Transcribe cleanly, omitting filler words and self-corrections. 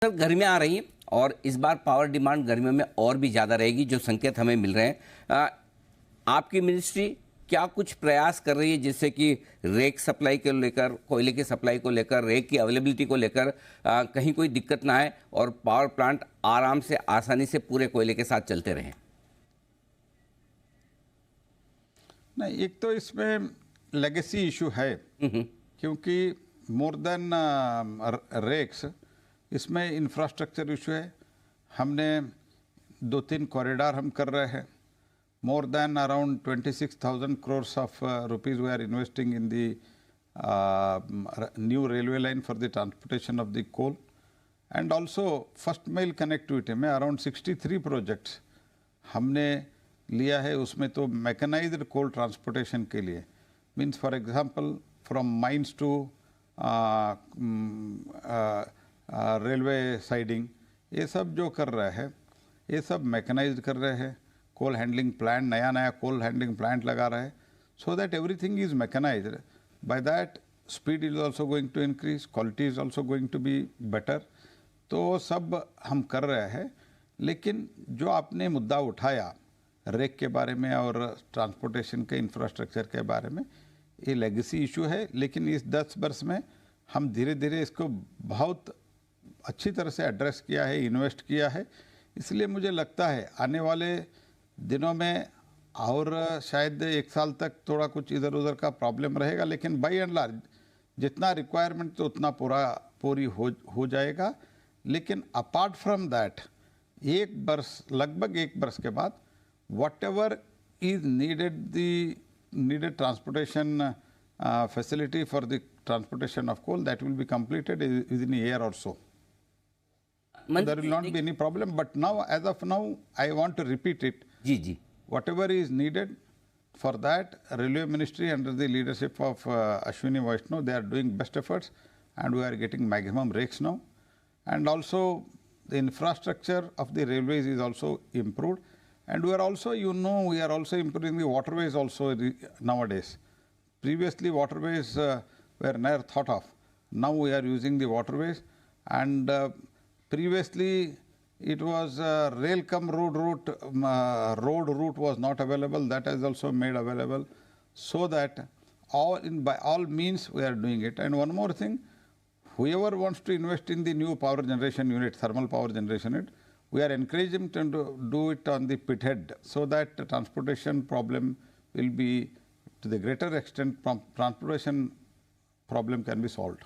Sir, गर्मियाँ आ रही हैं और इस बार पावर डिमांड गर्मियों में और भी ज़्यादा रहेगी, जो संकेत हमें मिल रहे हैं। आपकी मिनिस्ट्री क्या कुछ प्रयास कर रही है जिससे कि रेक सप्लाई को लेकर, कोयले की सप्लाई को लेकर, रेक की अवेलेबिलिटी को लेकर कहीं कोई दिक्कत ना आए और पावर प्लांट आराम से, आसानी से पूरे कोयले के साथ चलते रहें? नहीं, एक तो इसमें लेगेसी इशू है, क्योंकि मोर देन रेक्स इसमें इंफ्रास्ट्रक्चर इशू है। हमने 2-3 कॉरिडोर हम कर रहे हैं। More than around 26,000 crores of rupees we are investing in the new railway line for the transportation of the coal and also first mile connectivity में around 63 projects हमने लिया है। उसमें तो मैकेनाइज्ड कोल ट्रांसपोर्टेशन के लिए means for example from mines to railway siding, ये सब जो कर रहे हैं ये सब मैकेनाइज्ड कर रहे हैं। कोल हैंडलिंग प्लांट, नया कोल हैंडलिंग प्लांट लगा रहे हैं, so that everything is mechanised. By that speed is also going to increase, quality is also going to be better. तो सब हम कर रहे हैं। लेकिन जो आपने मुद्दा उठाया रेक के बारे में और ट्रांसपोर्टेशन के इंफ्रास्ट्रक्चर के बारे में, ये लेगेसी इशू है। लेकिन इस 10 वर्ष में हम धीरे धीरे इसको बहुत अच्छी तरह से एड्रेस किया है, इन्वेस्ट किया है। इसलिए मुझे लगता है आने वाले दिनों में और शायद 1 साल तक थोड़ा कुछ इधर उधर का प्रॉब्लम रहेगा, लेकिन बाई एंड लार्ज जितना रिक्वायरमेंट तो उतना पूरी हो जाएगा। लेकिन अपार्ट फ्रॉम दैट लगभग 1 वर्ष के बाद whatever is needed transportation facility for the transportation of coal, that will be completed within a year or so. There will not be any problem. But now, as of now, I want to repeat it. Ji. Whatever is needed for that, Railway Ministry under the leadership of Ashwini Vaishnaw, they are doing best efforts, and we are getting maximum rakes now. And also, the infrastructure of the railways is also improved. And we are also, we are also improving the waterways also nowadays. Previously, waterways were never thought of. Now we are using the waterways. And previously, it was rail cum road route, road route was not available. That is also made available. So that by all means we are doing it. And one more thing, whoever wants to invest in the new power generation unit, thermal power generation unit, we are encouraging them to do it on the pit head, so that the transportation problem will be, to the greater extent, transportation problem can be solved.